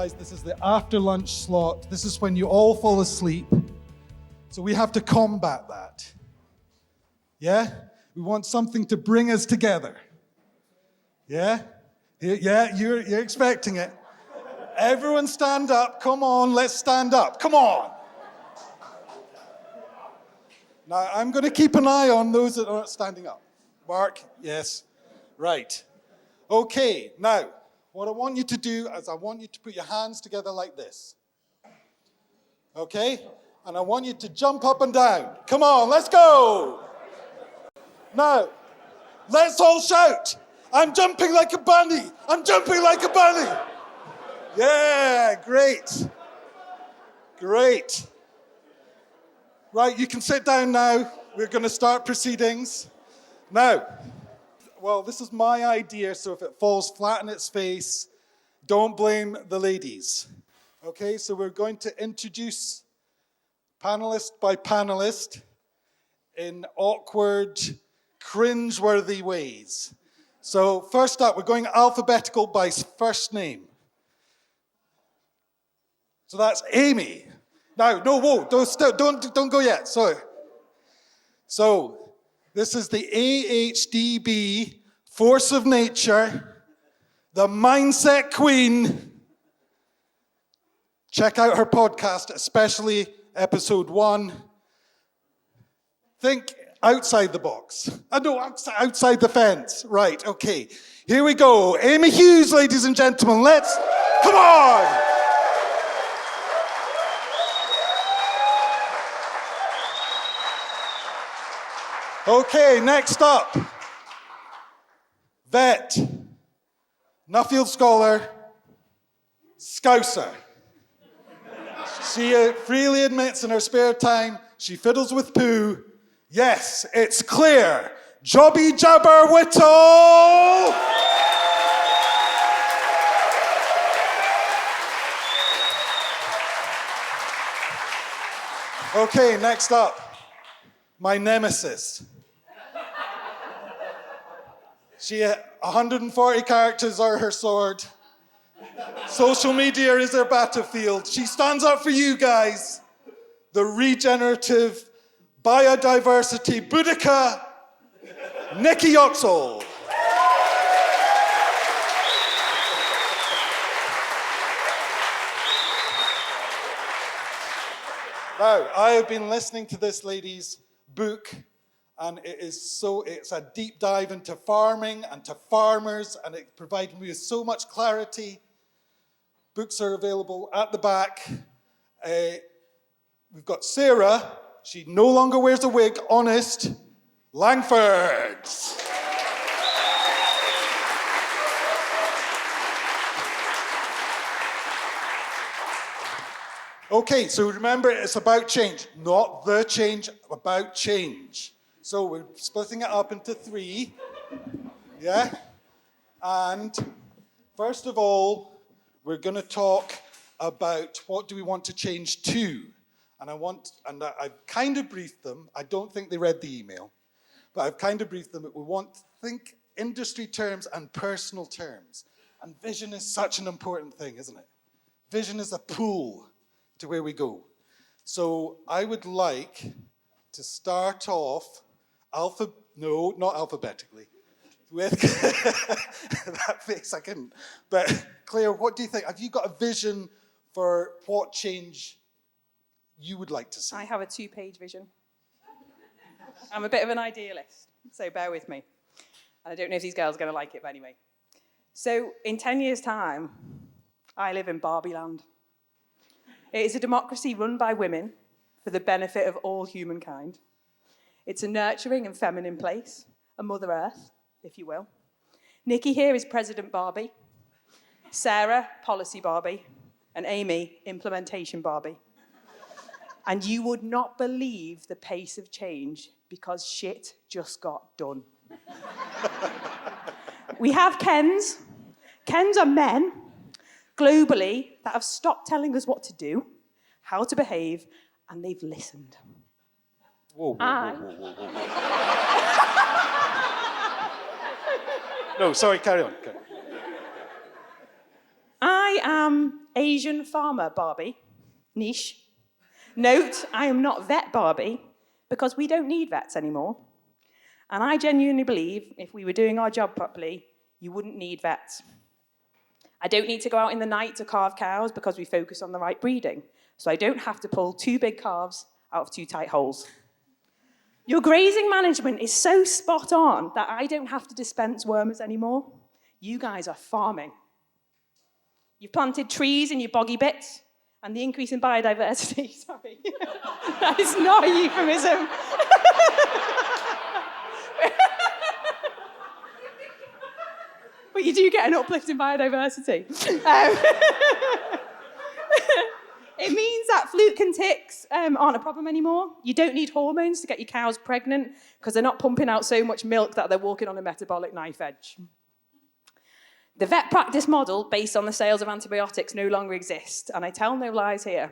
realize this is the after lunch slot. This is when you all fall asleep. So we have to combat that. Yeah? We want something to bring us together. Yeah? Yeah, you're expecting it. Everyone stand up. Come on, let's stand up. Come on. Now, I'm going to keep an eye on those that aren't standing up. Mark, yes. Right. Okay, now, what I want you to do is I want you to put your hands together like this. Okay? And I want you to jump up and down. Come on, let's go. Now, let's all shout. I'm jumping like a bunny. I'm jumping like a bunny. Yeah, great. Great. Right, you can sit down now. We're going to start proceedings. Now, well, this is my idea, so if it falls flat on its face, don't blame the ladies. Okay, so we're going to introduce panelist by panelist in awkward, cringe-worthy ways. So first up, we're going alphabetical by first name. So that's Amy. Now, no, whoa, don't go yet. So this is the AHDB force of nature, the mindset queen. Check out her podcast, especially episode 1. Think outside the box. No, outside the fence. Right, okay. Here we go. Amy Hughes, ladies and gentlemen. Come on! Okay, next up. Vet. Nuffield scholar. Scouser. She freely admits in her spare time she fiddles with poo. Yes, it's clear. Jobby Jabber Whittle! Okay, next up. My nemesis. She 140 characters are her sword. Social media is her battlefield. She stands up for you guys. The regenerative biodiversity Boudica, Nikki Yoxall. Now, I have been listening to this lady's book, and it's a deep dive into farming and to farmers, and it provided me with so much clarity. Books are available at the back. We've got Sarah. She no longer wears a wig, honest. Langford. Okay, so remember, it's about change. Not the change, about change. So we're splitting it up into 3. Yeah? And first of all, we're going to talk about what do we want to change to. And I've kind of briefed them. I don't think they read the email, but I've kind of briefed them that we want to think industry terms and personal terms. And vision is such an important thing, isn't it? Vision is a pull to where we go. So I would like to start off not alphabetically. With that face, I couldn't. But Claire, what do you think? Have you got a vision for what change you would like to see? I have a 2-page vision. I'm a bit of an idealist, so bear with me. And I don't know if these girls are going to like it, but anyway. So in 10 years' time, I live in Barbie land. It is a democracy run by women for the benefit of all humankind. It's a nurturing and feminine place, a Mother Earth, if you will. Nikki here is President Barbie, Sarah, Policy Barbie, and Amy, Implementation Barbie. And you would not believe the pace of change because shit just got done. We have Kens. Kens are men, globally, that have stopped telling us what to do, how to behave, and they've listened. Whoa. No, sorry, carry on. I am Asian farmer Barbie, niche. Note, I am not vet Barbie, because we don't need vets anymore. And I genuinely believe if we were doing our job properly, you wouldn't need vets. I don't need to go out in the night to calve cows because we focus on the right breeding. So I don't have to pull 2 big calves out of 2 tight holes. Your grazing management is so spot on that I don't have to dispense wormers anymore. You guys are farming. You've planted trees in your boggy bits, and the increase in biodiversity, sorry, that is not a euphemism. But you do get an uplift in biodiversity. It means that fluke and ticks aren't a problem anymore. You don't need hormones to get your cows pregnant because they're not pumping out so much milk that they're walking on a metabolic knife edge. The vet practice model based on the sales of antibiotics no longer exists, and I tell no lies here.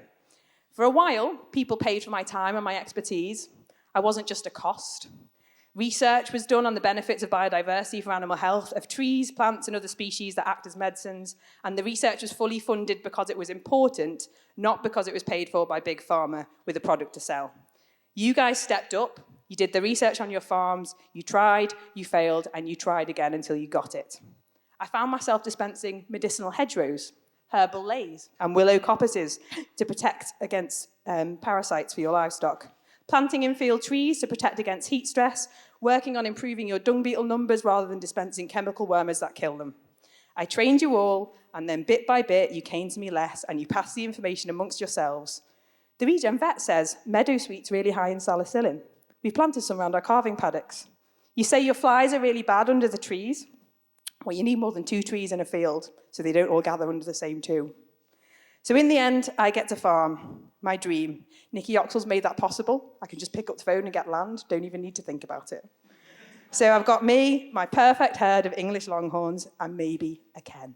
For a while, people paid for my time and my expertise. I wasn't just a cost. Research was done on the benefits of biodiversity for animal health, of trees, plants, and other species that act as medicines, and the research was fully funded because it was important, not because it was paid for by Big Pharma with a product to sell. You guys stepped up, you did the research on your farms, you tried, you failed, and you tried again until you got it. I found myself dispensing medicinal hedgerows, herbal lays, and willow coppices to protect against parasites for your livestock. Planting in-field trees to protect against heat stress, working on improving your dung beetle numbers rather than dispensing chemical wormers that kill them. I trained you all, and then bit by bit, you came to me less, and you passed the information amongst yourselves. The regen vet says meadowsweet's really high in salicylin. We've planted some around our calving paddocks. You say your flies are really bad under the trees. Well, you need more than 2 trees in a field, so they don't all gather under the same 2. So in the end, I get to farm. My dream. Nikki Yoxall's made that possible. I can just pick up the phone and get land. Don't even need to think about it. So I've got me, my perfect herd of English Longhorns, and maybe a Ken.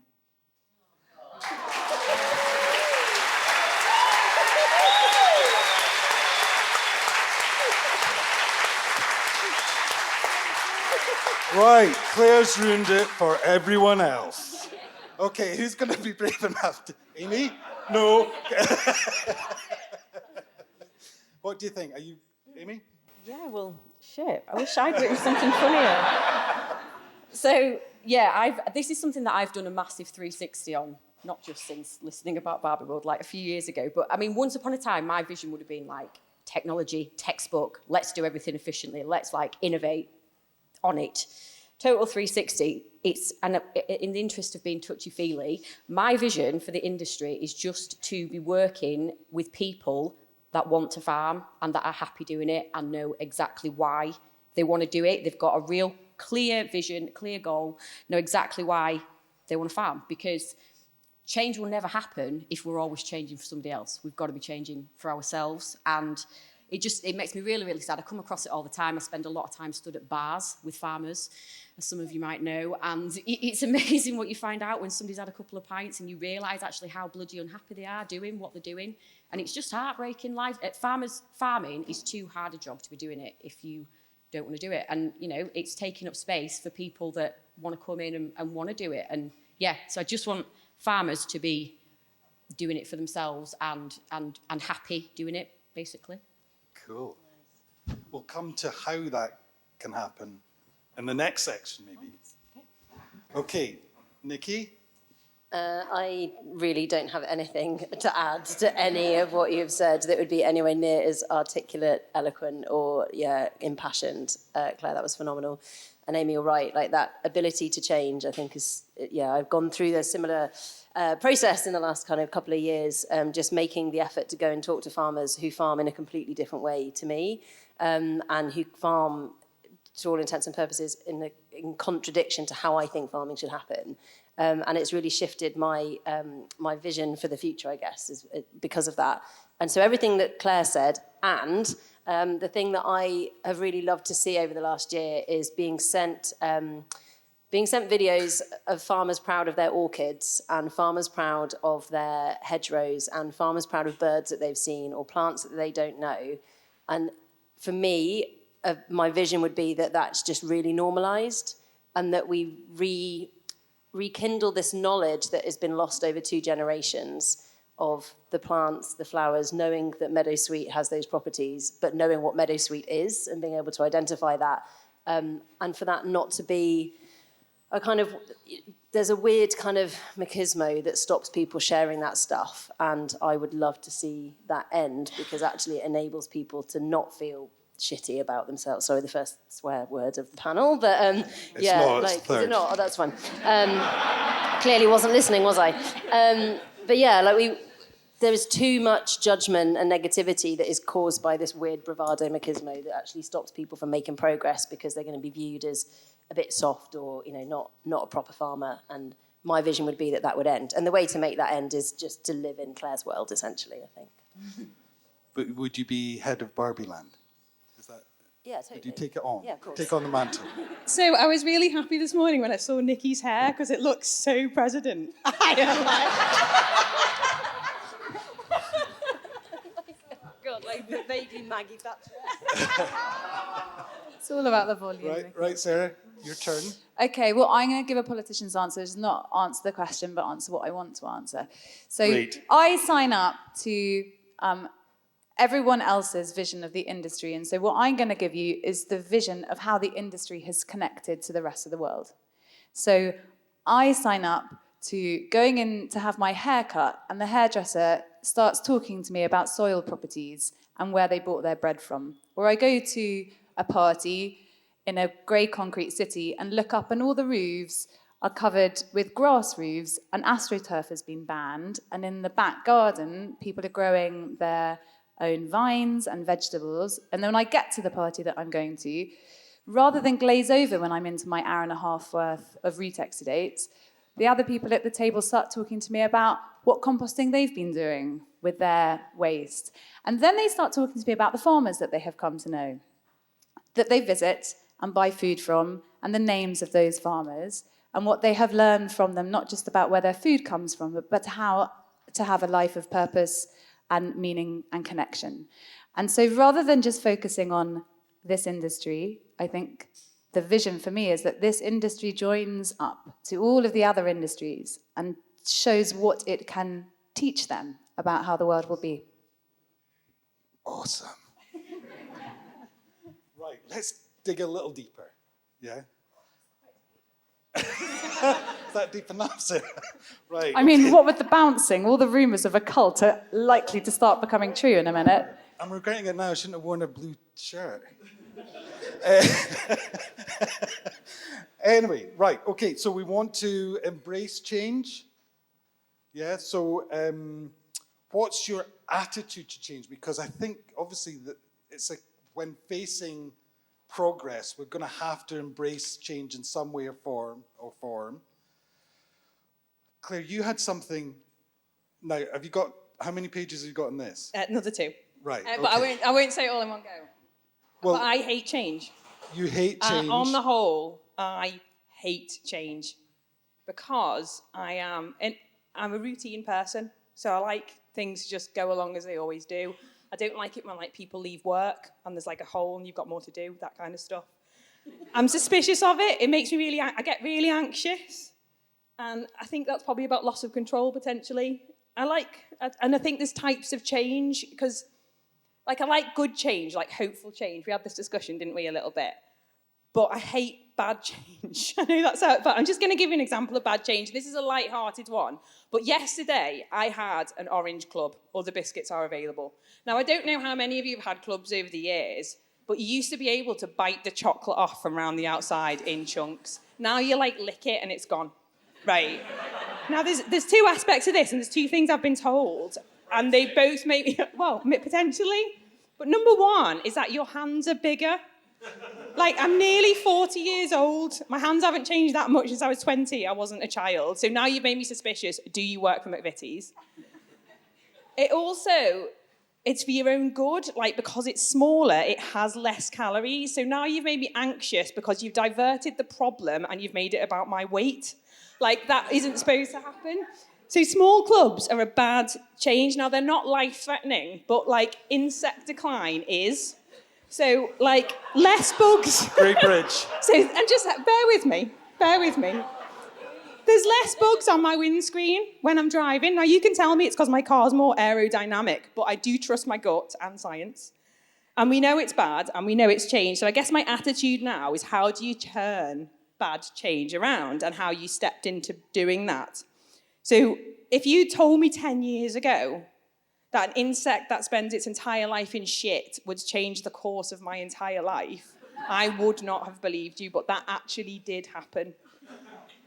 Right, Claire's ruined it for everyone else. Okay, who's going to be brave enough to... Amy? No. What do you think? Are you... Amy? Yeah, well, shit. I wish I'd written something funnier. So, yeah, this is something that I've done a massive 360 on, not just since listening about Barbie World, like a few years ago. But, I mean, once upon a time, my vision would have been, like, technology, textbook, let's do everything efficiently, let's, like, innovate on it. Total 360. And in the interest of being touchy-feely, my vision for the industry is just to be working with people that want to farm and that are happy doing it and know exactly why they want to do it. They've got a real clear vision, clear goal, know exactly why they want to farm, because change will never happen if we're always changing for somebody else. We've got to be changing for ourselves, and it makes me really, really sad. I come across it all the time. I spend a lot of time stood at bars with farmers, as some of you might know, and it's amazing what you find out when somebody's had a couple of pints and you realise actually how bloody unhappy they are doing what they're doing, and it's just heartbreaking. Farming is too hard a job to be doing it if you don't want to do it, and you know it's taking up space for people that want to come in and want to do it, and yeah, so I just want farmers to be doing it for themselves and happy doing it, basically. Cool. We'll come to how that can happen in the next section, maybe. Okay, Nikki? I really don't have anything to add to any of what you've said that would be anywhere near as articulate, eloquent, or, impassioned. Claire, that was phenomenal. And Amy, you're right, like that ability to change, I think is, I've gone through a similar process in the last kind of couple of years, just making the effort to go and talk to farmers who farm in a completely different way to me, and who farm, to all intents and purposes, in contradiction to how I think farming should happen. And it's really shifted my vision for the future, I guess, because of that. And so everything that Claire said, and the thing that I have really loved to see over the last year is being sent videos of farmers proud of their orchids, and farmers proud of their hedgerows, and farmers proud of birds that they've seen or plants that they don't know. And for me, my vision would be that that's just really normalised, and that we rekindle this knowledge that has been lost over 2 generations of the plants, the flowers, knowing that meadowsweet has those properties, but knowing what meadowsweet is and being able to identify that. And for that not to be a kind of, there's a weird kind of machismo that stops people sharing that stuff. And I would love to see that end, because actually it enables people to not feel shitty about themselves. Sorry, the first swear word of the panel, but yeah, not, like, it's third. is it not? Oh, that's fine. Clearly wasn't listening, was I? But yeah, like there is too much judgment and negativity that is caused by this weird bravado machismo that actually stops people from making progress, because they're going to be viewed as a bit soft, or not a proper farmer. And my vision would be that would end. And the way to make that end is just to live in Claire's world, essentially, I think. But would you be head of Barbie Land? Is that? Yeah, totally. Would you take it on? Yeah, of course. Take on the mantle. So I was really happy this morning when I saw Nikki's hair, because it looks so president. I am God, like vaguely Maggie Thatcher. It's all about the volume. Right, Sarah, your turn. Okay, well, I'm going to give a politician's answer. It's not answer the question, but answer what I want to answer. So Great. I sign up to everyone else's vision of the industry. And so what I'm going to give you is the vision of how the industry has connected to the rest of the world. So I sign up to going in to have my hair cut, and the hairdresser starts talking to me about soil properties and where they bought their bread from. Or I go to a party in a grey concrete city and look up, and all the roofs are covered with grass roofs, and AstroTurf has been banned, and in the back garden people are growing their own vines and vegetables. And then when I get to the party that I'm going to, rather than glaze over when I'm into my hour and a half worth of retext dates, the other people at the table start talking to me about what composting they've been doing with their waste. And then they start talking to me about the farmers that they have come to know, that they visit and buy food from, and the names of those farmers, and what they have learned from them, not just about where their food comes from, but how to have a life of purpose and meaning and connection. And so rather than just focusing on this industry, I think the vision for me is that this industry joins up to all of the other industries and shows what it can teach them about how the world will be. Awesome. Right, let's dig a little deeper. Yeah? Is that deep enough, Sarah? Right. I mean, what with the bouncing, all the rumours of a cult are likely to start becoming true in a minute. I'm regretting it now. I shouldn't have worn a blue shirt. Anyway, right, okay, so we want to embrace change. Yeah, so what's your attitude to change? Because I think, obviously, that it's like when facing progress, we're going to have to embrace change in some way or form. Claire, you had something. Now, have you got, how many pages have you got in this? another 2. Right, But okay. I won't say it all in one go. Well, But I hate change. you hate change. On the whole, I hate change, because I'm a routine person. So I like things to just go along as they always do. I don't like it when people leave work and there's a hole and you've got more to do, that kind of stuff. I'm suspicious of it. It makes me I get really anxious. And I think that's probably about loss of control, potentially. And I think there's types of change, because I like good change, hopeful change. We had this discussion, didn't we, a little bit? But I hate bad change. I know that's out, but I'm just going to give you an example of bad change. This is a light-hearted one. But yesterday, I had an orange club. All the biscuits are available. Now, I don't know how many of you have had clubs over the years, but you used to be able to bite the chocolate off from around the outside in chunks. Now you lick it and it's gone. Right. Now, there's 2 aspects of this, and there's 2 things I've been told, and they both make me, well, potentially. But number 1 is that your hands are bigger. I'm nearly 40 years old. My hands haven't changed that much since I was 20. I wasn't a child. So now you've made me suspicious. Do you work for McVitie's? It's for your own good. Because it's smaller, it has less calories. So now you've made me anxious because you've diverted the problem and you've made it about my weight. That isn't supposed to happen. So small clubs are a bad change. Now, they're not life-threatening, but insect decline is. So, less bugs. Great bridge. And just bear with me. There's less bugs on my windscreen when I'm driving. Now, you can tell me it's because my car's more aerodynamic, but I do trust my gut and science. And we know it's bad, and we know it's changed. So I guess my attitude now is, how do you turn bad change around, and how you stepped into doing that? So if you told me 10 years ago that an insect that spends its entire life in shit would change the course of my entire life, I would not have believed you, but that actually did happen.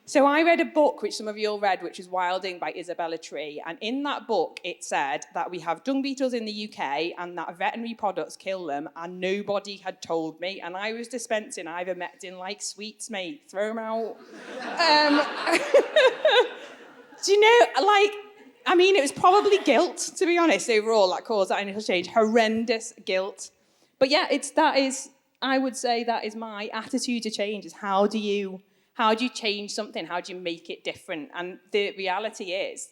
So I read a book, which some of you all read, which is Wilding by Isabella Tree. And in that book, it said that we have dung beetles in the UK and that veterinary products kill them, and nobody had told me. And I was dispensing ivermectin like sweets, mate. Throw them out. Do you know, it was probably guilt, to be honest, overall, that caused that initial change. Horrendous guilt. But yeah, I would say that is my attitude to change, is how do you change something? How do you make it different? And the reality is,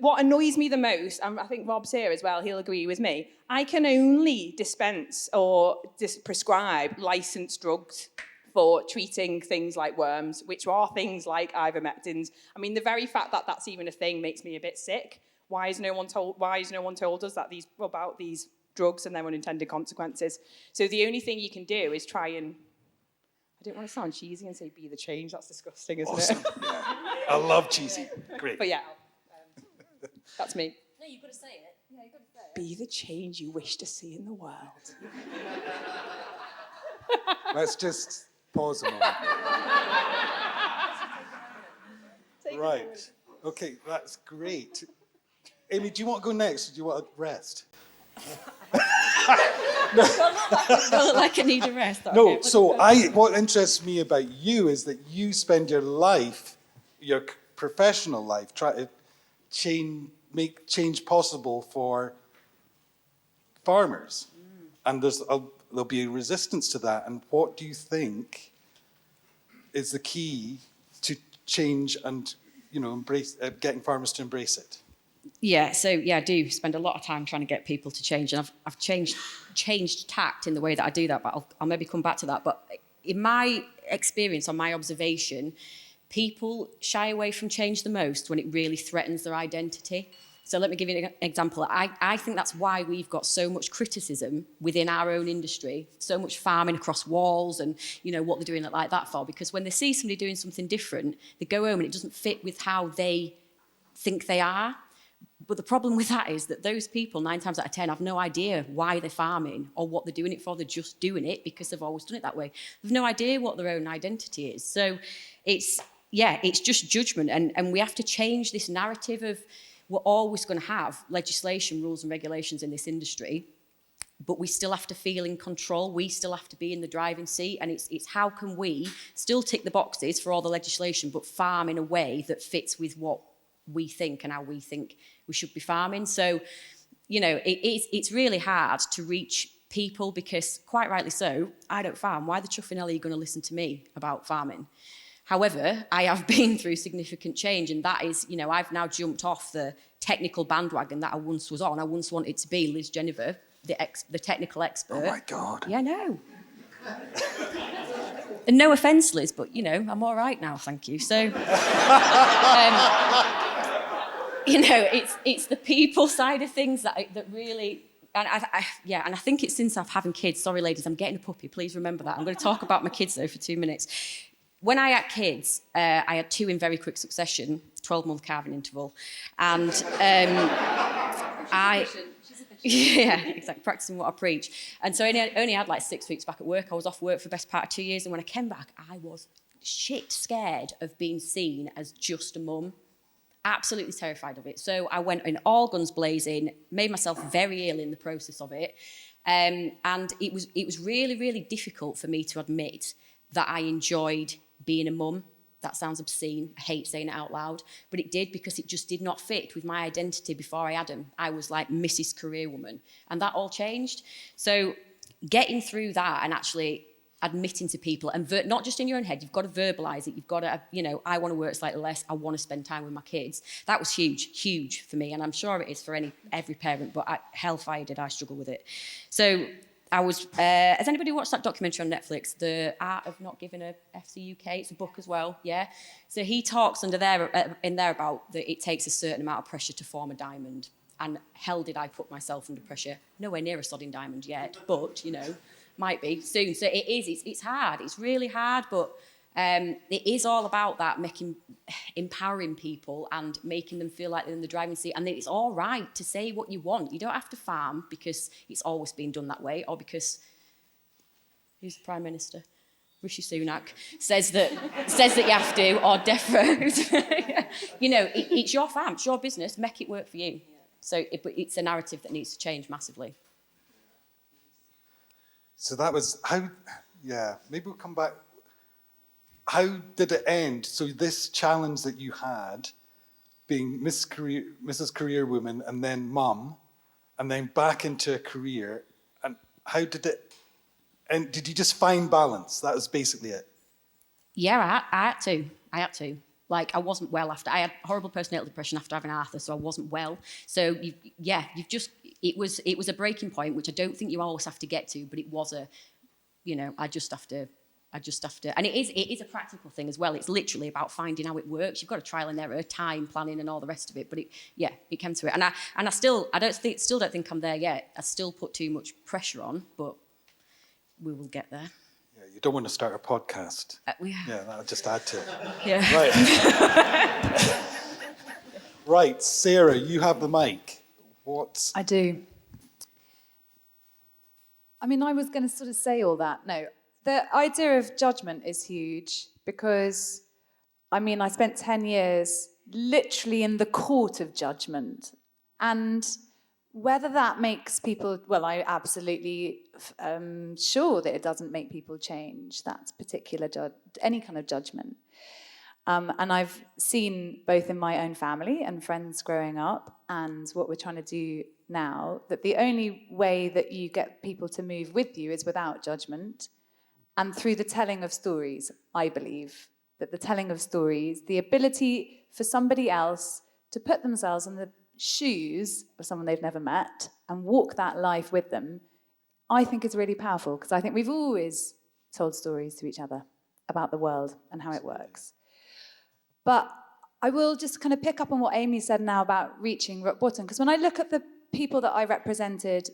what annoys me the most, and I think Rob's here as well, he'll agree with me, I can only dispense or prescribe licensed drugs for treating things like worms, which are things like ivermectins. I mean, the very fact that that's even a thing makes me a bit sick. Why has no one told us that about these drugs and their unintended consequences? So the only thing you can do is try and, I don't want to sound cheesy and say be the change. That's disgusting, isn't Awesome. it? Yeah. I love cheesy. Great. But yeah, that's me. No, you've got to say it. Yeah, you've got to say it. Be the change you wish to see in the world. Let's just pause a moment. Right. Okay, that's great. Amy, do you want to go next, or do you want to rest? I look like I need a rest. No, Okay. so what interests me about you is that you spend your life, your professional life, trying to make change possible for farmers. And there'll be a resistance to that. And what do you think is the key to change and, embrace getting farmers to embrace it? Yeah, so I do spend a lot of time trying to get people to change, and I've changed tact in the way that I do that, but I'll maybe come back to that. But in my experience, on my observation, people shy away from change the most when it really threatens their identity. So let me give you an example. I think that's why we've got so much criticism within our own industry, so much farming across walls and, what they're doing it like that for, because when they see somebody doing something different, they go home and it doesn't fit with how they think they are. But the problem with that is that those people, 9 times out of 10, have no idea why they're farming or what they're doing it for. They're just doing it because they've always done it that way. They've no idea what their own identity is. So it's just judgment. And we have to change this narrative of we're always going to have legislation, rules and regulations in this industry, but we still have to feel in control. We still have to be in the driving seat. And it's how can we still tick the boxes for all the legislation, but farm in a way that fits with what we think and how we think we should be farming. So, it's really hard to reach people because, quite rightly so, I don't farm. Why the chuffing hell are you going to listen to me about farming? However, I have been through significant change, and that is, I've now jumped off the technical bandwagon that I once was on. I once wanted to be Liz Jennifer, the technical expert. Oh my God. Yeah, I know. And no offence, Liz, but, I'm all right now, thank you. So, it's the people side of things that really, and I think it's since I've having kids. Sorry, ladies, I'm getting a puppy. Please remember that. I'm going to talk about my kids though for 2 minutes. When I had kids, I had 2 in very quick succession, 12-month calving interval, and exactly, practicing what I preach. And so I only had like 6 weeks back at work. I was off work for the best part of 2 years, and when I came back, I was shit scared of being seen as just a mum. Absolutely terrified of it. So I went in all guns blazing, made myself very ill in the process of it. And it was really, really difficult for me to admit that I enjoyed being a mum. That sounds obscene. I hate saying it out loud. But it did, because it just did not fit with my identity before I had him. I was like Mrs. Career Woman. And that all changed. So getting through that and actually admitting to people, and not just in your own head, you've got to verbalise it. You've got to, I want to work slightly less. I want to spend time with my kids. That was huge for me. And I'm sure it is for every parent, but hellfire did I struggle with it. So Has anybody watched that documentary on Netflix, The Art of Not Giving a FC UK? It's a book as well, yeah? So he talks in there about that it takes a certain amount of pressure to form a diamond. And hell did I put myself under pressure. Nowhere near a sodding diamond yet, but, might be soon. So it's hard. It's really hard, but it is all about that, empowering people and making them feel like they're in the driving seat. And that it's all right to say what you want. You don't have to farm because it's always been done that way, or because who's the Prime Minister? Rishi Sunak says that you have to, or Death Road. It's your farm, it's your business. Make it work for you. So it's a narrative that needs to change massively. So that was how, maybe we'll come back. How did it end? So this challenge that you had, being Mrs. Career Woman and then mum, and then back into a career, and how did it, and did you just find balance? That was basically it. Yeah, I had to. Like, I wasn't well after. I had horrible postnatal depression after having Arthur, so I wasn't well. So, it was a breaking point, which I don't think you always have to get to, but it was I just have to, and it is a practical thing as well. It's literally about finding how it works. You've got to trial and error, time planning, and all the rest of it. But it came to it, and I still don't think I'm there yet. I still put too much pressure on, but we will get there. Yeah, you don't want to start a podcast. Yeah, that'll just add to it. Yeah. Right. Right, Sarah, you have the mic. What? I do. I mean, I was going to sort of say all that. No, the idea of judgment is huge because, I spent 10 years literally in the court of judgment. And whether that makes people, well, I absolutely sure that it doesn't make people change, that particular any kind of judgment. And I've seen both in my own family and friends growing up and what we're trying to do now, that the only way that you get people to move with you is without judgment and through the telling of stories. I believe that the telling of stories, the ability for somebody else to put themselves in the shoes of someone they've never met and walk that life with them, I think is really powerful because I think we've always told stories to each other about the world and how it works. But I will just kind of pick up on what Amy said now about reaching rock bottom, because when I look at the people that I represented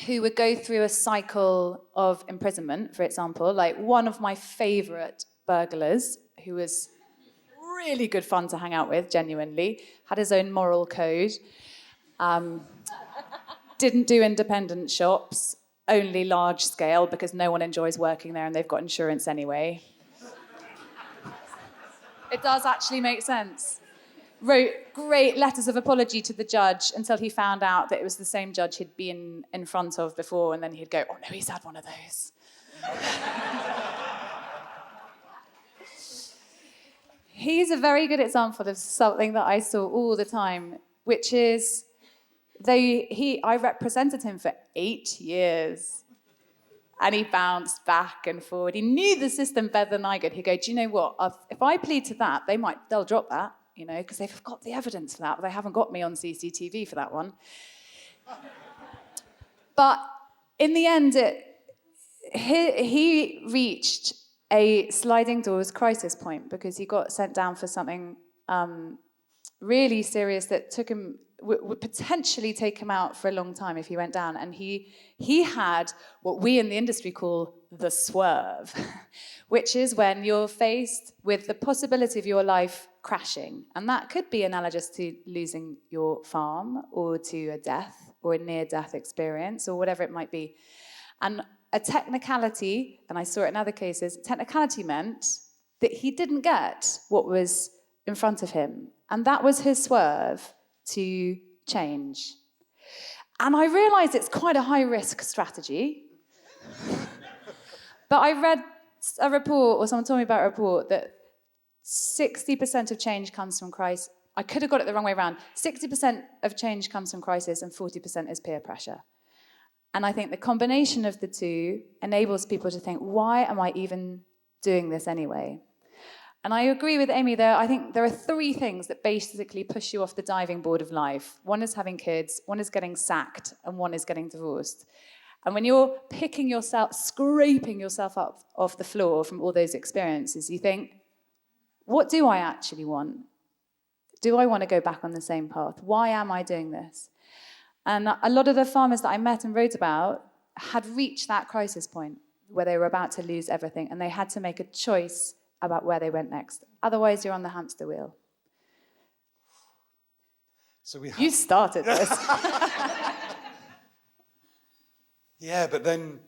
who would go through a cycle of imprisonment, for example, like one of my favourite burglars, who was really good fun to hang out with, genuinely, had his own moral code, didn't do independent shops, only large scale because no one enjoys working there and they've got insurance anyway. It does actually make sense. Wrote great letters of apology to the judge until he found out that it was the same judge he'd been in front of before, and then he'd go, oh no, he's had one of those. He's a very good example of something that I saw all the time, which is I represented him for 8 years. And he bounced back and forward. He knew the system better than I could. He'd go, do you know what? If I plead to that, they'll drop that, because they've got the evidence for that, but they haven't got me on CCTV for that one. But in the end, he reached a sliding doors crisis point because he got sent down for something really serious that took him, would potentially take him out for a long time if he went down. And he had what we in the industry call the swerve, which is when you're faced with the possibility of your life crashing. And that could be analogous to losing your farm or to a death or a near-death experience or whatever it might be. And a technicality, and I saw it in other cases, technicality meant that he didn't get what was in front of him. And that was his swerve to change. And I realised it's quite a high-risk strategy. But I read a report, or someone told me about a report, that 60% of change comes from crisis. I could have got it the wrong way around. 60% of change comes from crisis and 40% is peer pressure. And I think the combination of the two enables people to think, why am I even doing this anyway? And I agree with Amy there. I think there are 3 things that basically push you off the diving board of life. One is having kids, one is getting sacked, and one is getting divorced. And when you're picking yourself, scraping yourself up off the floor from all those experiences, you think, what do I actually want? Do I want to go back on the same path? Why am I doing this? And a lot of the farmers that I met and wrote about had reached that crisis point where they were about to lose everything, and they had to make a choice about where they went next. Otherwise, you're on the hamster wheel. So we have... You started this. Yeah, but then,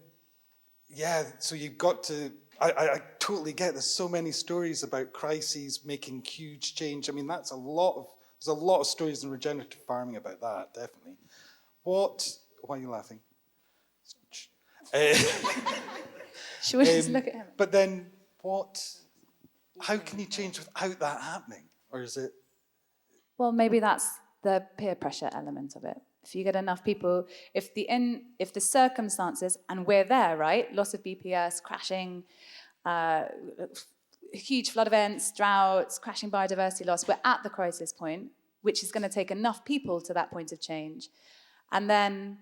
so you've got to... I totally get there's so many stories about crises making huge change. I mean, there's a lot of stories in regenerative farming about that, definitely. Why are you laughing? Should we just look at him? But then how can you change without that happening? Or is it... Well, maybe that's the peer pressure element of it. If you get enough people, if the circumstances, and we're there, right? Loss of BPS, crashing, huge flood events, droughts, crashing biodiversity loss, we're at the crisis point, which is going to take enough people to that point of change. And then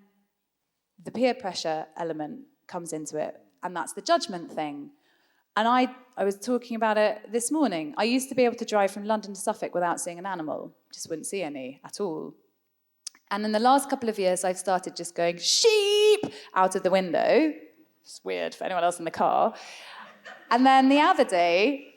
the peer pressure element comes into it, and that's the judgment thing. And I was talking about it this morning. I used to be able to drive from London to Suffolk without seeing an animal. Just wouldn't see any at all. And in the last couple of years, I've started just going, sheep, out of the window. It's weird for anyone else in the car. And then the other day,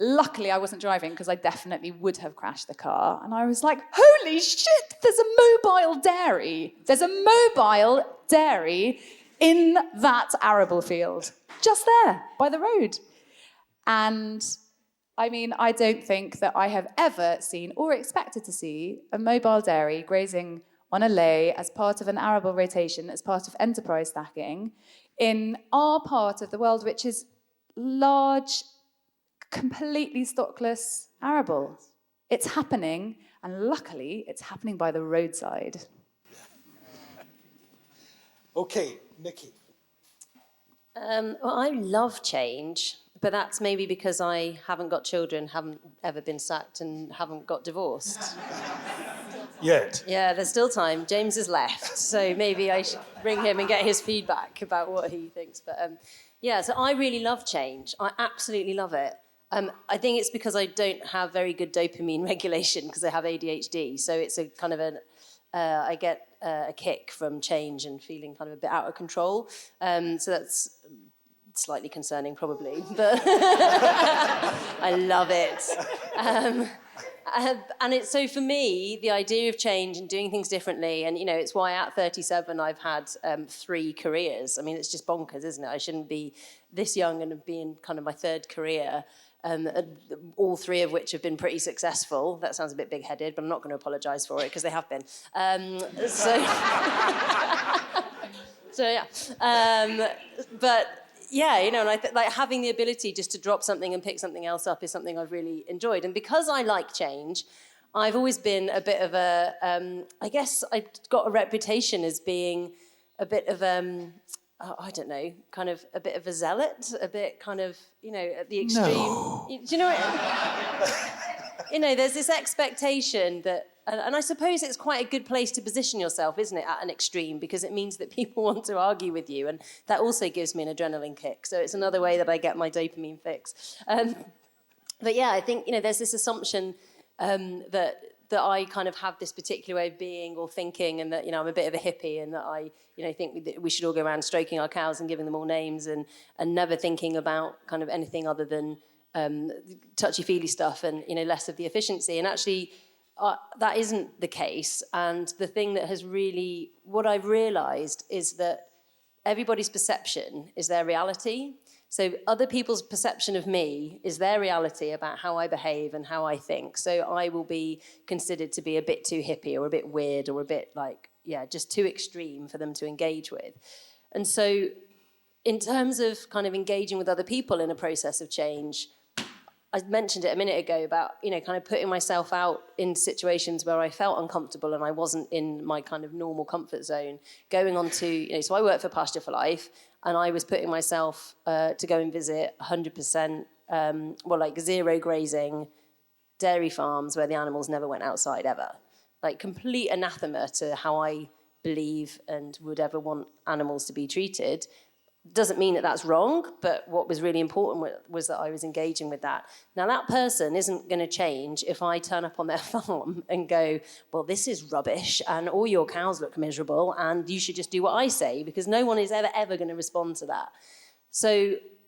luckily I wasn't driving because I definitely would have crashed the car. And I was like, holy shit, there's a mobile dairy. There's a mobile dairy in that arable field, just there, by the road. And I mean, I don't think that I have ever seen or expected to see a mobile dairy grazing on a lay as part of an arable rotation, as part of enterprise stacking, in our part of the world, which is large, completely stockless arable. It's happening, and luckily, it's happening by the roadside. Okay, Nikki. Well, I love change, but that's maybe because I haven't got children, haven't ever been sacked, and haven't got divorced. Yet. Yeah, there's still time. James has left, so maybe I should ring him and get his feedback about what he thinks. But so I really love change. I absolutely love it. I think it's because I don't have very good dopamine regulation because I have ADHD. So it's a kind of I get a kick from change and feeling kind of a bit out of control. So that's slightly concerning, probably, but I love it. And it's so for me, the idea of change and doing things differently, and it's why at 37 I've had 3 careers. I mean, it's just bonkers, isn't it? I shouldn't be this young and be in kind of my 3rd career. All 3 of which have been pretty successful. That sounds a bit big-headed, but I'm not going to apologise for it because they have been. But yeah, and I like having the ability just to drop something and pick something else up is something I've really enjoyed. And because I like change, I've always been a bit of a. I guess I got a reputation as being a bit of I don't know, kind of a bit of a zealot, a bit kind of, at the extreme. No. Do you know what? There's this expectation that, and I suppose it's quite a good place to position yourself, isn't it, at an extreme, because it means that people want to argue with you, and that also gives me an adrenaline kick. So it's another way that I get my dopamine fix. But yeah, I think, there's this assumption that I kind of have this particular way of being or thinking, and that, I'm a bit of a hippie, and that I, think that we should all go around stroking our cows and giving them all names, and never thinking about kind of anything other than touchy-feely stuff and, less of the efficiency. And actually, that isn't the case. And the thing that has really, what I've realised is that everybody's perception is their reality. So other people's perception of me is their reality about how I behave and how I think. So I will be considered to be a bit too hippie or a bit weird or a bit just too extreme for them to engage with. And so in terms of kind of engaging with other people in a process of change, I mentioned it a minute ago about, kind of putting myself out in situations where I felt uncomfortable and I wasn't in my kind of normal comfort zone, going on to, so I work for Pasture for Life, and I was putting myself to go and visit 100%, zero grazing dairy farms where the animals never went outside ever. Like complete anathema to how I believe and would ever want animals to be treated. Doesn't mean that that's wrong, but what was really important was that I was engaging with that. Now, that person isn't going to change if I turn up on their farm and go, well, this is rubbish, and all your cows look miserable, and you should just do what I say, because no one is ever going to respond to that. So,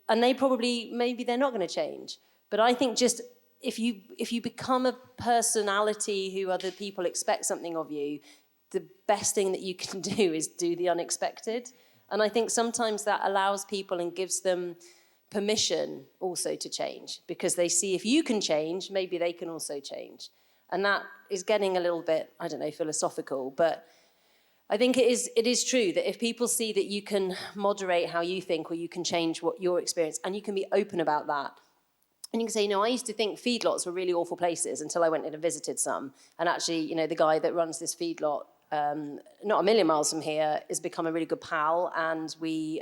and they probably, maybe they're not going to change. But I think just if you become a personality who other people expect something of you, the best thing that you can do is do the unexpected. And I think sometimes that allows people and gives them permission also to change, because they see if you can change, maybe they can also change. And that is getting a little bit, I don't know, philosophical, but I think it is true that if people see that you can moderate how you think, or you can change what your experience, and you can be open about that. And you can say, I used to think feedlots were really awful places until I went in and visited some. And actually, the guy that runs this feedlot, not a million miles from here, has become a really good pal, and we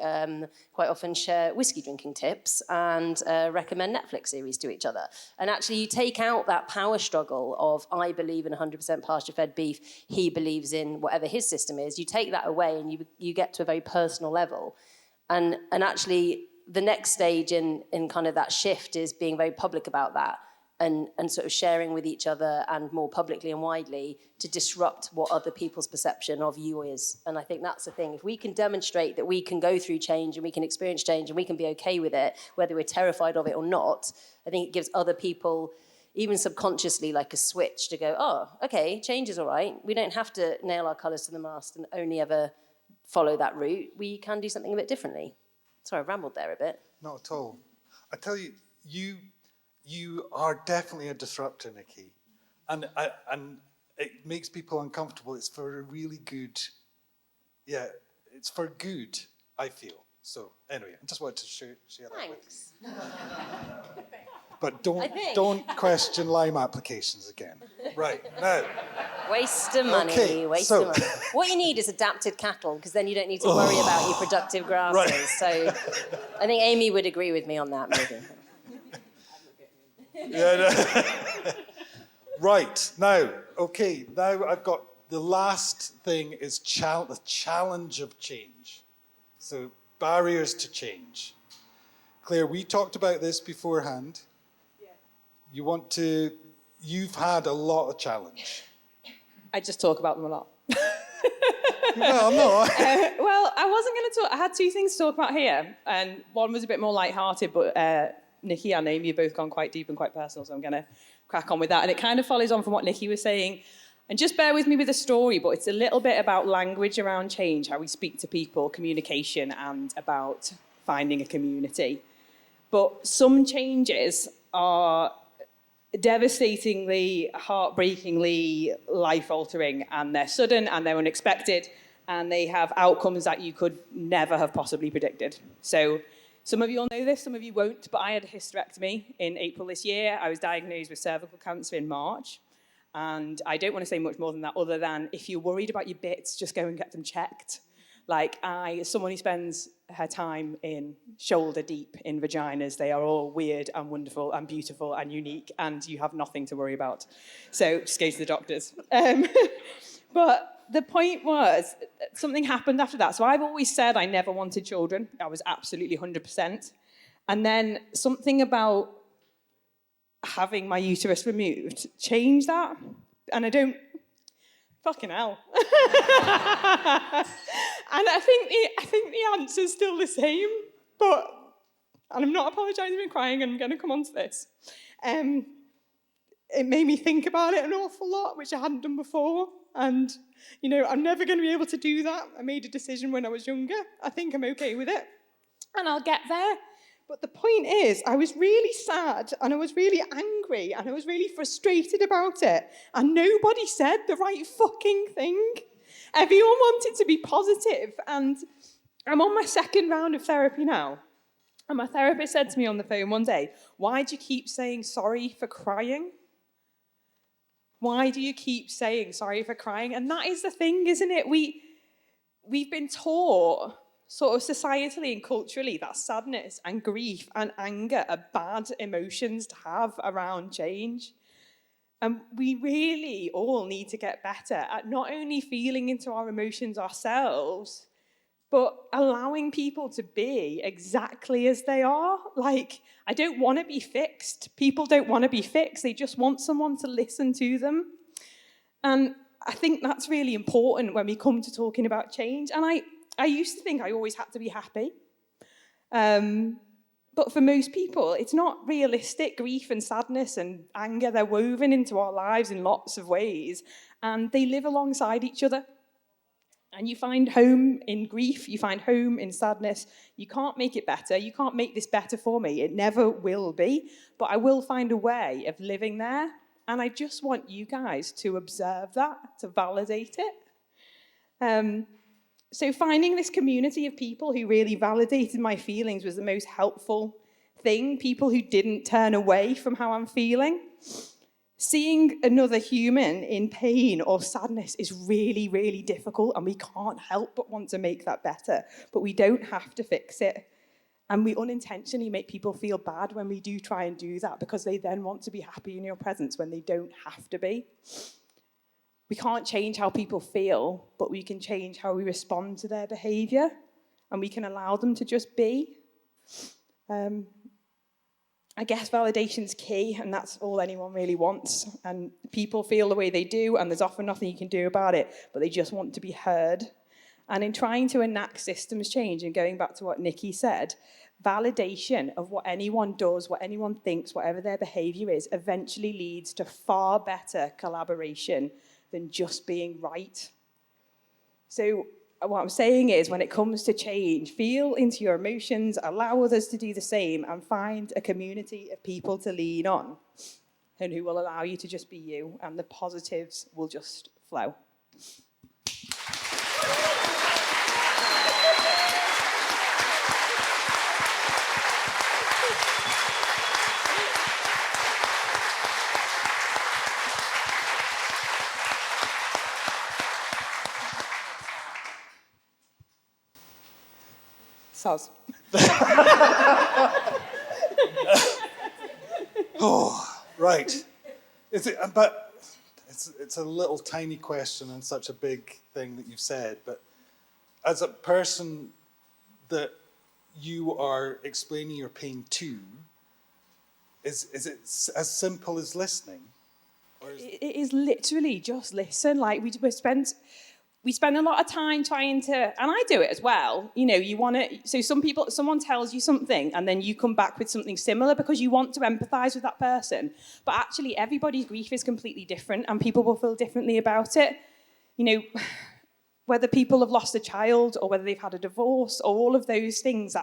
quite often share whiskey drinking tips and recommend Netflix series to each other. And actually you take out that power struggle of I believe in 100% pasture-fed beef, he believes in whatever his system is. You take that away and you get to a very personal level. And actually the next stage in kind of that shift is being very public about that. And sort of sharing with each other and more publicly and widely to disrupt what other people's perception of you is. And I think that's the thing. If we can demonstrate that we can go through change and we can experience change and we can be okay with it, whether we're terrified of it or not, I think it gives other people, even subconsciously, like a switch to go, oh, okay, change is all right. We don't have to nail our colours to the mast and only ever follow that route. We can do something a bit differently. Sorry, I rambled there a bit. Not at all. I tell you, you are definitely a disruptor, Nikki, and it makes people uncomfortable. It's for a really good, it's for good, I feel. So anyway, I just wanted to share that Thanks. with you. But don't question Lime applications again. Right, now. Waste of money, Okay, waste of money. What you need is adapted cattle, because then you don't need to worry about your productive grasses. Right. So I think Amy would agree with me on that, maybe. Right, now I've got the last thing is the challenge of change. So barriers to change. Claire, we talked about this beforehand. Yeah. You've had a lot of challenge. I just talk about them a lot. Well, no. Well, I wasn't going to talk. I had two things to talk about here, and one was a bit more light-hearted, but Nikki and Amy have both gone quite deep and quite personal, so I'm going to crack on with that. And it kind of follows on from what Nikki was saying. And just bear with me with the story, but it's a little bit about language around change, how we speak to people, communication, and about finding a community. But some changes are devastatingly, heartbreakingly life-altering, and they're sudden and they're unexpected, and they have outcomes that you could never have possibly predicted. So some of you all know this, some of you won't, but I had a hysterectomy in April this year. I was diagnosed with cervical cancer in March, and I don't want to say much more than that, other than if you're worried about your bits, just go and get them checked. Like as someone who spends her time in shoulder deep in vaginas, they are all weird and wonderful and beautiful and unique, and you have nothing to worry about. So just go to the doctors. But the point was, something happened after that. So I've always said I never wanted children. I was absolutely 100%. And then something about having my uterus removed changed that. And I don't... Fucking hell. And I think the answer's still the same, and I'm not apologising for crying, and I'm going to come on to this. It made me think about it an awful lot, which I hadn't done before, and, I'm never going to be able to do that. I made a decision when I was younger. I think I'm okay with it, and I'll get there. But the point is, I was really sad, and I was really angry, and I was really frustrated about it, and nobody said the right fucking thing. Everyone wanted to be positive, and I'm on my second round of therapy now, and my therapist said to me on the phone one day, "Why do you keep saying sorry for crying? Why do you keep saying sorry for crying?" And that is the thing, isn't it? We've been taught sort of societally and culturally that sadness and grief and anger are bad emotions to have around change. And we really all need to get better at not only feeling into our emotions ourselves, but allowing people to be exactly as they are. Like, I don't want to be fixed. People don't want to be fixed. They just want someone to listen to them. And I think that's really important when we come to talking about change. And I used to think I always had to be happy. But for most people, it's not realistic. Grief and sadness and anger, they're woven into our lives in lots of ways, and they live alongside each other. And you find home in grief, you find home in sadness. You can't make it better. You can't make this better for me. It never will be. But I will find a way of living there. And I just want you guys to observe that, to validate it. So finding this community of people who really validated my feelings was the most helpful thing. People who didn't turn away from how I'm feeling. Seeing another human in pain or sadness is really, really difficult, and we can't help but want to make that better. But we don't have to fix it. And we unintentionally make people feel bad when we do try and do that, because they then want to be happy in your presence when they don't have to be. We can't change how people feel, but we can change how we respond to their behaviour, and we can allow them to just be. I guess validation's key, and that's all anyone really wants. And people feel the way they do, and there's often nothing you can do about it, but they just want to be heard. And in trying to enact systems change, and going back to what Nikki said, validation of what anyone does, what anyone thinks, whatever their behaviour is, eventually leads to far better collaboration than just being right. So what I'm saying is, when it comes to change, feel into your emotions, allow others to do the same, and find a community of people to lean on and who will allow you to just be you, and the positives will just flow. Soz. Oh, right. But it's a little tiny question and such a big thing that you've said. But as a person that you are explaining your pain to, is it as simple as listening? Or It is literally just listen. Like we spend a lot of time trying to, and I do it as well. You know, you want to, so someone tells you something and then you come back with something similar because you want to empathize with that person. But actually everybody's grief is completely different, and people will feel differently about it. You know, whether people have lost a child or whether they've had a divorce or all of those things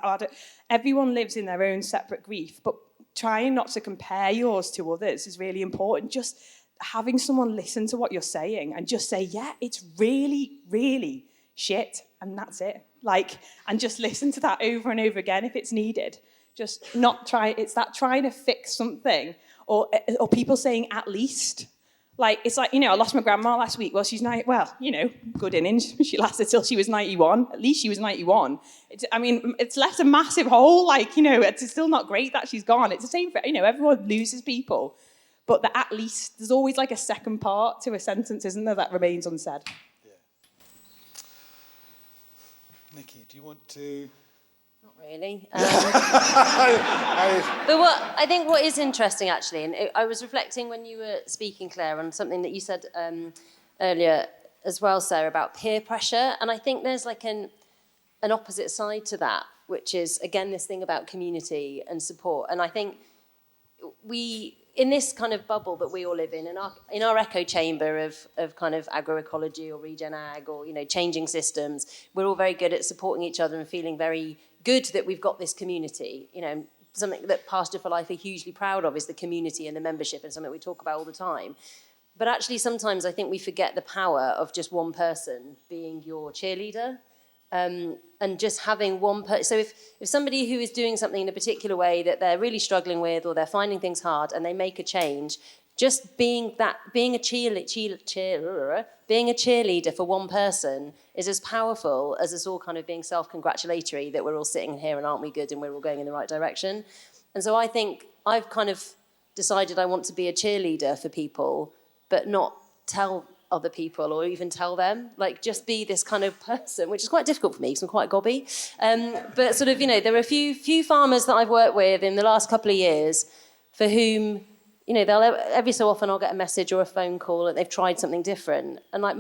everyone lives in their own separate grief, but trying not to compare yours to others is really important. Just having someone listen to what you're saying and just say, yeah, it's really, really shit, and that's it. Like, and just listen to that over and over again if it's needed. Just not try, it's that trying to fix something, or people saying at least. Like, it's like, you know, I lost my grandma last week. Well, good innings. She lasted till she was 91. At least she was 91. It's left a massive hole. Like, you know, it's still not great that she's gone. It's the same for, you know, everyone loses people. But the at least, there's always like a second part to a sentence, isn't there, that remains unsaid. Yeah. Nikki, do you want to? Not really. But I think what is interesting, actually, and I was reflecting when you were speaking, Claire, on something that you said earlier as well, Sarah, about peer pressure. And I think there's like an opposite side to that, which is, again, this thing about community and support. And I think in this kind of bubble that we all live in our echo chamber of kind of agroecology or regen ag or, you know, changing systems, we're all very good at supporting each other and feeling very good that we've got this community. You know, something that Pasture for Life are hugely proud of is the community and the membership, and something we talk about all the time. But actually, sometimes I think we forget the power of just one person being your cheerleader. And just having one person. So if somebody who is doing something in a particular way that they're really struggling with, or they're finding things hard, and they make a change, just being a cheerleader for one person is as powerful as us all kind of being self-congratulatory that we're all sitting here and aren't we good and we're all going in the right direction. And so I think I've kind of decided I want to be a cheerleader for people, but not tell other people or even tell them, like just be this kind of person, which is quite difficult for me because I'm quite gobby. But sort of, there are a few farmers that I've worked with in the last couple of years for whom, they'll every so often I'll get a message or a phone call that they've tried something different. And like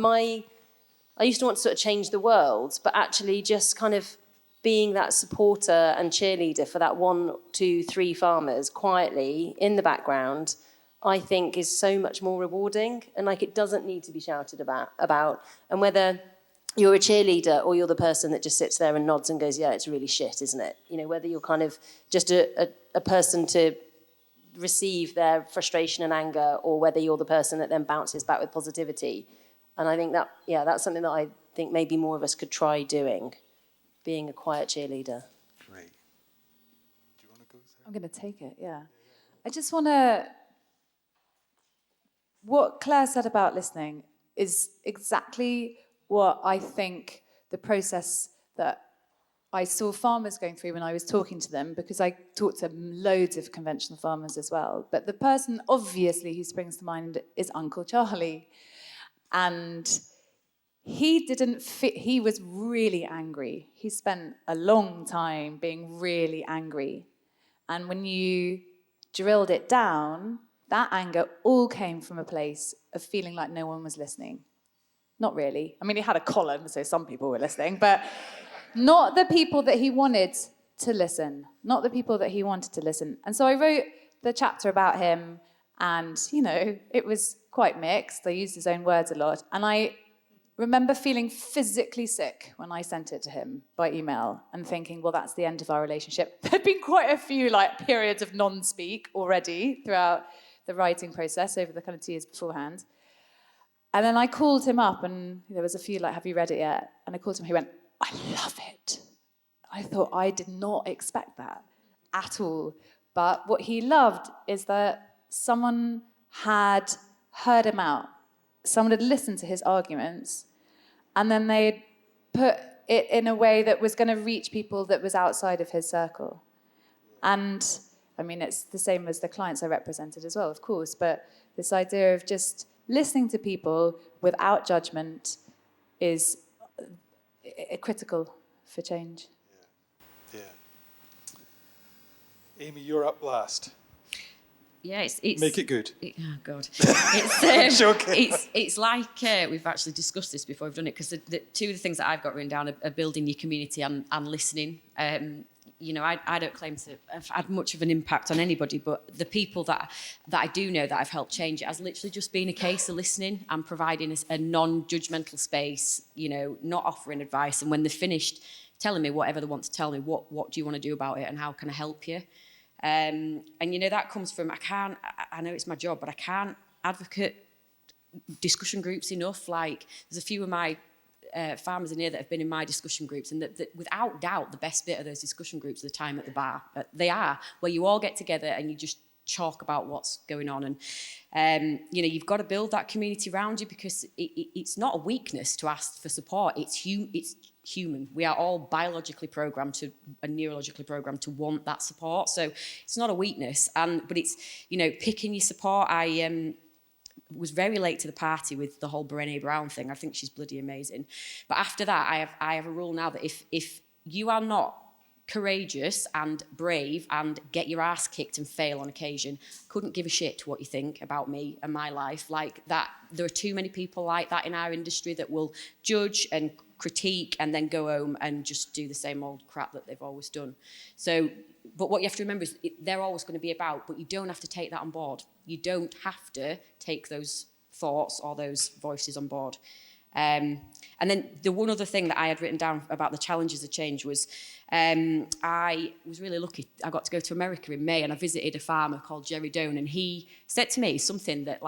I used to want to sort of change the world, but actually just kind of being that supporter and cheerleader for that 1, 2, 3 farmers quietly in the background, I think is so much more rewarding. And like, it doesn't need to be shouted about. And whether you're a cheerleader or you're the person that just sits there and nods and goes, yeah, it's really shit, isn't it? Whether you're kind of just a person to receive their frustration and anger, or whether you're the person that then bounces back with positivity. And I think that, that's something that I think maybe more of us could try doing, being a quiet cheerleader. Great. Do you want to go, Sarah? I'm going to take it, yeah. I just want to... What Claire said about listening is exactly what I think the process that I saw farmers going through when I was talking to them, because I talked to loads of conventional farmers as well. But the person, obviously, who springs to mind is Uncle Charlie. And he was really angry. He spent a long time being really angry. And when you drilled it down, that anger all came from a place of feeling like no one was listening. Not really. I mean, he had a column, so some people were listening, but not the people that he wanted to listen. Not the people that he wanted to listen. And so I wrote the chapter about him, and, it was quite mixed. I used his own words a lot. And I remember feeling physically sick when I sent it to him by email and thinking, well, that's the end of our relationship. There'd been quite a few periods of non-speak already throughout the writing process over the kind of 2 years beforehand. And then I called him up, and there was a few have you read it yet? And I called him, he went, I love it. I thought, I did not expect that at all. But what he loved is that someone had heard him out. Someone had listened to his arguments, and then they'd put it in a way that was going to reach people that was outside of his circle. And I mean, it's the same as the clients I represented as well, of course, but this idea of just listening to people without judgment is critical for change. Yeah. Amy, you're up last. Yeah, it's Make it good. Oh God, it's joking. It's like we've actually discussed this before we've done it, because the 2 of the things that I've got written down are building your community and listening. I don't claim to have had much of an impact on anybody, but the people that I do know that I've helped change, it has literally just been a case of listening and providing a non-judgmental space. Not offering advice, and when they're finished, telling me whatever they want to tell me. What do you want to do about it, and how can I help you? And that comes from, I know it's my job, but I can't advocate discussion groups enough. There's a few of my farmers in here that have been in my discussion groups, and that without doubt the best bit of those discussion groups are the time at the bar. They are, where you all get together and you just talk about what's going on. And you've got to build that community around you, because it's not a weakness to ask for support. It's human. We are all biologically programmed and neurologically programmed to want that support. So it's not a weakness. But it's, picking your support. I was very late to the party with the whole Brené Brown thing. I think she's bloody amazing. But after that, I have a rule now that if you are not courageous and brave and get your ass kicked and fail on occasion, couldn't give a shit what you think about me and my life. Like that, there are too many people like that in our industry that will judge and critique and then go home and just do the same old crap that they've always done. So, but what you have to remember is they're always going to be about, but you don't have to take that on board. You don't have to take those thoughts or those voices on board. And then the one other thing that I had written down about the challenges of change was I was really lucky. I got to go to America in May, and I visited a farmer called Jerry Doan, and he said to me something that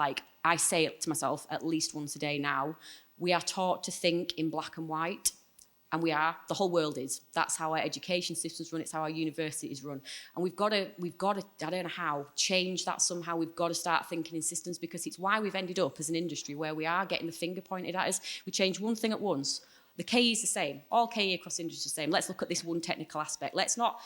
I say it to myself at least once a day now. We are taught to think in black and white, and we are. The whole world is. That's how our education systems run. It's how our universities run. And we've got to, I don't know how, change that somehow. We've got to start thinking in systems, because it's why we've ended up as an industry where we are getting the finger pointed at us. We change one thing at once. The KE is the same. All KE across the industry is the same. Let's look at this one technical aspect. Let's not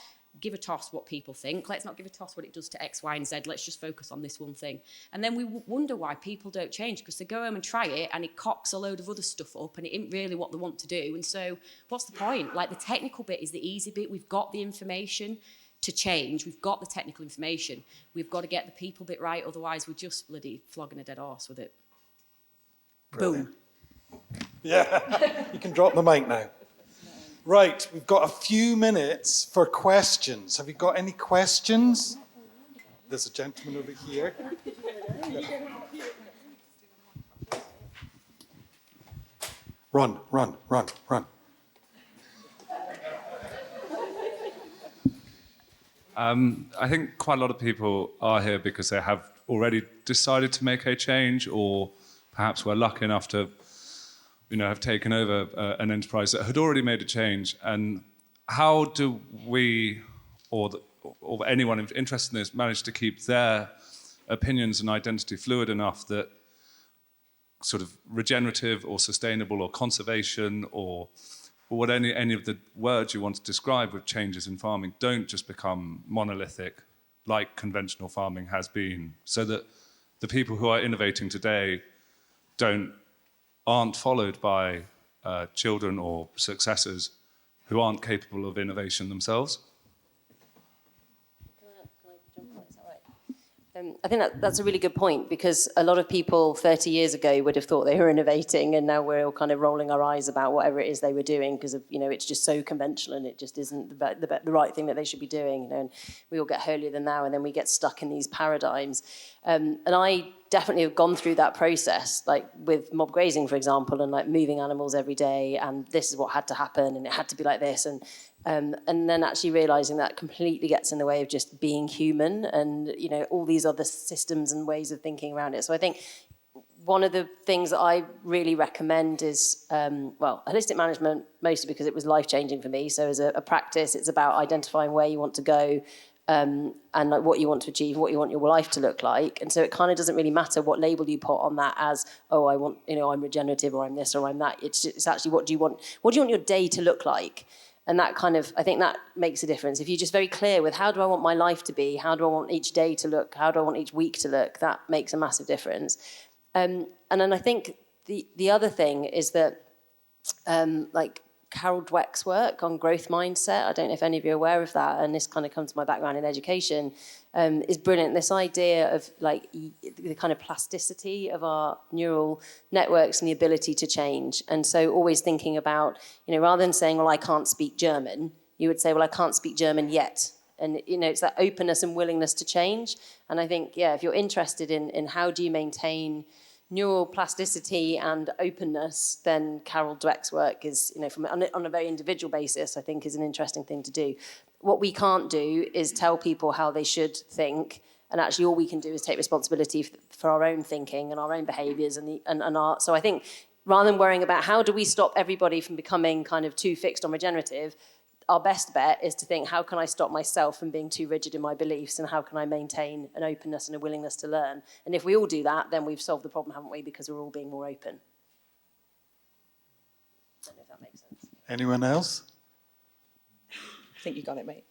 give a toss what people think. Let's not give a toss what it does to X, Y, and Z. Let's just focus on this one thing. And then we wonder why people don't change, because they go home and try it and it cocks a load of other stuff up and it isn't really what they want to do. And so what's the point? Like, the technical bit is the easy bit. We've got the information to change. We've got the technical information. We've got to get the people bit right. Otherwise, we're just bloody flogging a dead horse with it. Brilliant. Boom. Yeah, you can drop the mic now. Right, we've got a few minutes for questions. Have you got any questions? There's a gentleman over here. Run, run, run, run. I think quite a lot of people are here because they have already decided to make a change, or perhaps were lucky enough to, have taken over an enterprise that had already made a change. And how do we, or anyone interested in this, manage to keep their opinions and identity fluid enough that sort of regenerative or sustainable or conservation or what any of the words you want to describe with changes in farming don't just become monolithic like conventional farming has been, so that the people who are innovating today aren't followed by children or successors who aren't capable of innovation themselves? Can I jump on? Is that right? I think that's a really good point, because a lot of people 30 years ago would have thought they were innovating, and now we're all kind of rolling our eyes about whatever it is they were doing, because of, it's just so conventional and it just isn't the right thing that they should be doing. And we all get holier than thou, and then we get stuck in these paradigms. And I definitely have gone through that process, like with mob grazing, for example, and like moving animals every day, and this is what had to happen, and it had to be like this, and then actually realising that completely gets in the way of just being human, and all these other systems and ways of thinking around it. So I think one of the things that I really recommend is, holistic management, mostly because it was life-changing for me. So as a practice, it's about identifying where you want to go, and like what you want to achieve, what you want your life to look like. And so it kind of doesn't really matter what label you put on that as, oh, I want, I'm regenerative, or I'm this, or I'm that. It's actually, what do you want your day to look like? And that kind of, I think that makes a difference. If you're just very clear with, how do I want my life to be? How do I want each day to look? How do I want each week to look? That makes a massive difference. And then I think the other thing is that, like Carol Dweck's work on growth mindset, I don't know if any of you are aware of that, and this kind of comes to my background in education, is brilliant. This idea of like the kind of plasticity of our neural networks and the ability to change. And so always thinking about, rather than saying, well, I can't speak German, you would say, well, I can't speak German yet. And, it's that openness and willingness to change. And I think, if you're interested in how do you maintain neural plasticity and openness, then Carol Dweck's work is, on a very individual basis, I think is an interesting thing to do. What we can't do is tell people how they should think, and actually all we can do is take responsibility for our own thinking and our own behaviours and our. So I think rather than worrying about how do we stop everybody from becoming kind of too fixed on regenerative, our best bet is to think, how can I stop myself from being too rigid in my beliefs, and how can I maintain an openness and a willingness to learn? And if we all do that, then we've solved the problem, haven't we? Because we're all being more open. I don't know if that makes sense. Anyone else? I think you got it, mate.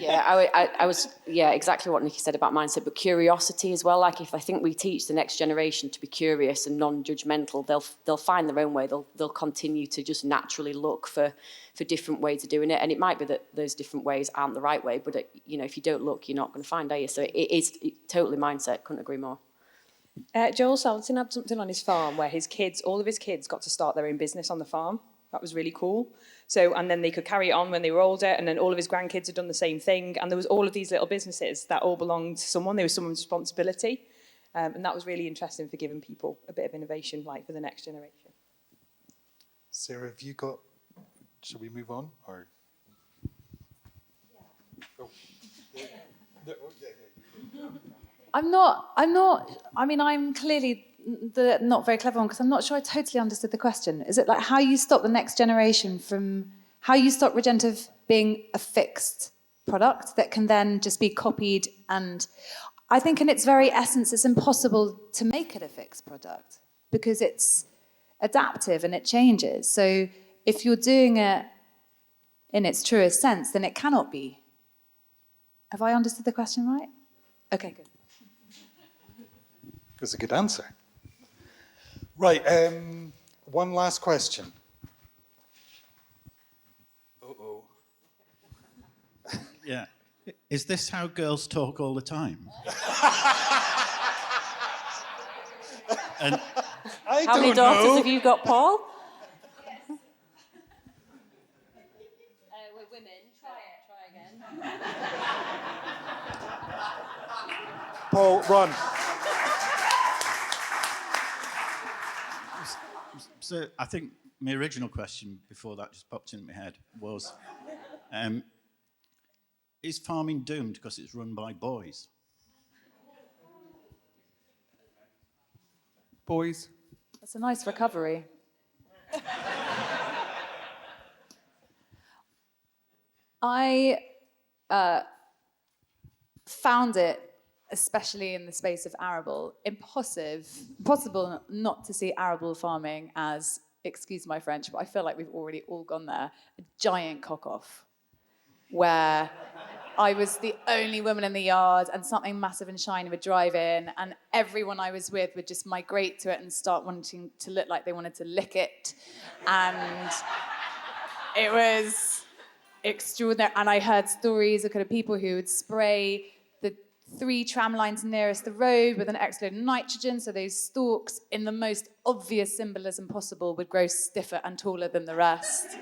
I was exactly what Nikki said about mindset, but curiosity as well. Like, if I think we teach the next generation to be curious and non-judgmental, they'll find their own way. They'll continue to just naturally look for different ways of doing it. And it might be that those different ways aren't the right way, but if you don't look, you're not going to find, are you? So it is totally mindset. Couldn't agree more. Joel Salatin had something on his farm where all of his kids got to start their own business on the farm. That was really cool. So, and then they could carry it on when they were older, and then all of his grandkids had done the same thing. And there was all of these little businesses that all belonged to someone. They were someone's responsibility. And that was really interesting for giving people a bit of innovation, like for the next generation. Sarah, have you got... Shall we move on? Or... Yeah. Oh. I'm clearly the not very clever one, because I'm not sure I totally understood the question. Is it like how you stop the next generation from, how you stop regenerative being a fixed product that can then just be copied? And I think in its very essence, it's impossible to make it a fixed product because it's adaptive and it changes. So if you're doing it in its truest sense, then it cannot be. Have I understood the question right? Okay, good. That's a good answer. Right, one last question. Uh-oh. Yeah. Is this how girls talk all the time? And I How many don't daughters know. have you got, Paul? We're women. Try again. Paul, run. so I think my original question before that just popped into my head was, is farming doomed because it's run by boys? Boys. That's a nice recovery. I found it, especially in the space of arable, impossible not to see arable farming as, excuse my French, but I feel like we've already all gone there, a giant cock-off, where I was the only woman in the yard and something massive and shiny would drive in and everyone I was with would just migrate to it and start wanting to look like they wanted to lick it. And it was extraordinary. And I heard stories of kind of people who would spray the 3 tram lines nearest the road with an extra load of nitrogen, so those stalks, in the most obvious symbolism possible, would grow stiffer and taller than the rest.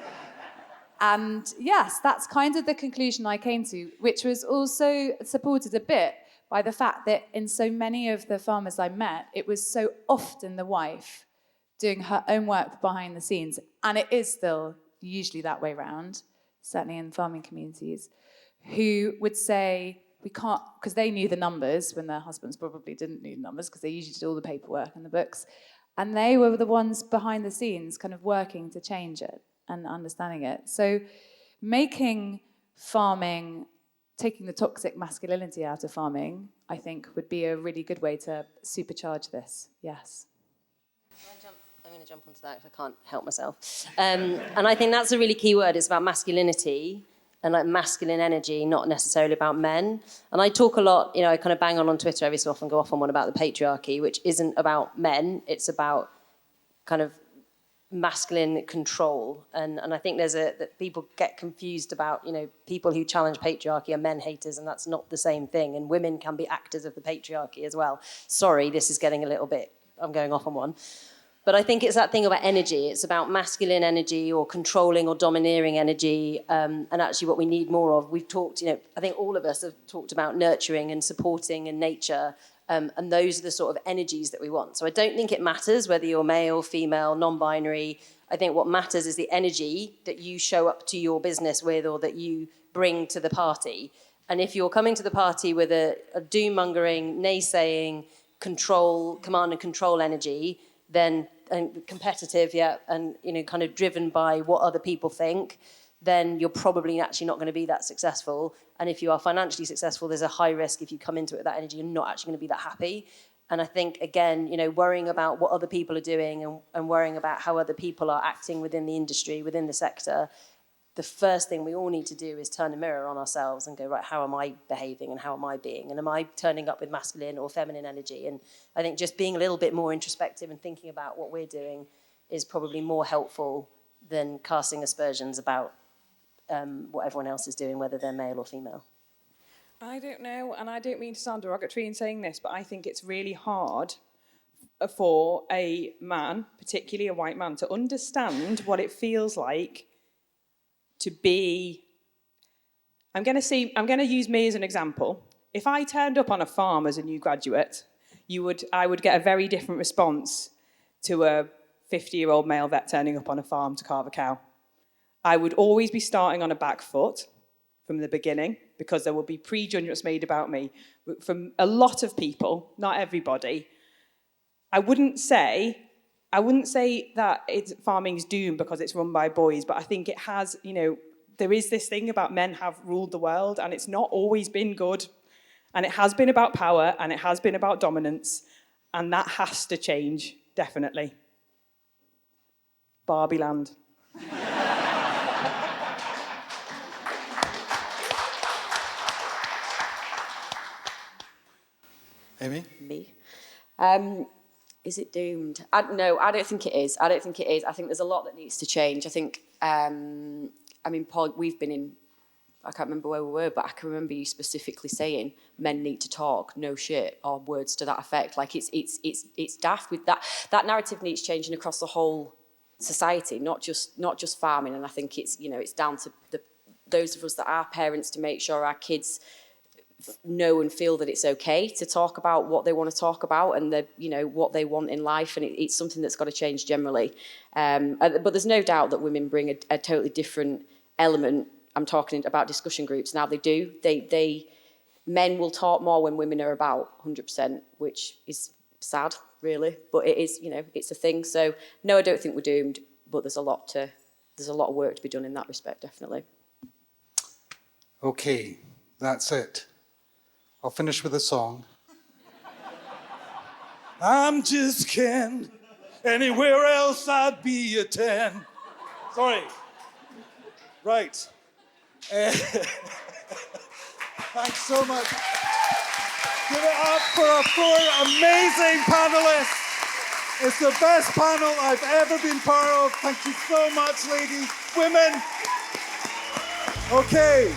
And yes, that's kind of the conclusion I came to, which was also supported a bit by the fact that in so many of the farmers I met, it was so often the wife doing her own work behind the scenes, and it is still usually that way round, certainly in farming communities, who would say, we can't, because they knew the numbers when their husbands probably didn't know the numbers, because they usually did all the paperwork and the books, and they were the ones behind the scenes kind of working to change it and understanding it. So making farming, taking the toxic masculinity out of farming, I think would be a really good way to supercharge this, yes. I'm going to jump onto that because I can't help myself. And I think that's a really key word. It's about masculinity and like masculine energy, not necessarily about men. And I talk a lot, I kind of bang on Twitter every so often, go off on one about the patriarchy, which isn't about men. It's about kind of masculine control. And I think that people get confused about, people who challenge patriarchy are men haters, and that's not the same thing. And women can be actors of the patriarchy as well. Sorry, this is getting a little bit, I'm going off on one. But I think it's that thing about energy. It's about masculine energy or controlling or domineering energy, and actually what we need more of. We've talked, I think all of us have talked about nurturing and supporting and nature, and those are the sort of energies that we want. So I don't think it matters whether you're male, female, non-binary. I think what matters is the energy that you show up to your business with or that you bring to the party. And if you're coming to the party with a doom-mongering, naysaying, command and control energy, then and competitive, and kind of driven by what other people think, then you're probably actually not going to be that successful. And if you are financially successful, there's a high risk if you come into it with that energy, you're not actually going to be that happy. And I think, again, worrying about what other people are doing and worrying about how other people are acting within the industry, within the sector, the first thing we all need to do is turn a mirror on ourselves and go, right, how am I behaving and how am I being? And am I turning up with masculine or feminine energy? And I think just being a little bit more introspective and thinking about what we're doing is probably more helpful than casting aspersions about what everyone else is doing, whether they're male or female. I don't know, and I don't mean to sound derogatory in saying this, but I think it's really hard for a man, particularly a white man, to understand what it feels like to be... I'm going to use me as an example. If I turned up on a farm as a new graduate, I would get a very different response to a 50-year-old male vet turning up on a farm to carve a cow. I would always be starting on a back foot from the beginning because there will be prejudgments made about me from a lot of people, not everybody. I wouldn't say that farming's doomed because it's run by boys, but I think it has, there is this thing about men have ruled the world and it's not always been good. And it has been about power and it has been about dominance. And that has to change, definitely. Barbie land. Amy? Me. Is it doomed? No, I don't think it is. I don't think it is. I think there's a lot that needs to change. I think, Paul, we've been in, I can't remember where we were, but I can remember you specifically saying men need to talk, no shit, or words to that effect. Like it's daft with that. That narrative needs changing across the whole society, not just farming. And I think it's down to those of us that are parents to make sure our kids know and feel that it's okay to talk about what they want to talk about and what they want in life, and it's something that's got to change generally. But there's no doubt that women bring a totally different element. I'm talking about discussion groups now. They do. Men will talk more when women are about 100%, which is sad, really. But it is, it's a thing. So no, I don't think we're doomed. But there's a lot of work to be done in that respect, definitely. Okay, that's it. I'll finish with a song. I'm just Ken. Anywhere else I'd be a 10. Sorry. Right. Thanks so much. Give it up for our 4 amazing panelists. It's the best panel I've ever been part of. Thank you so much, ladies, women. Okay.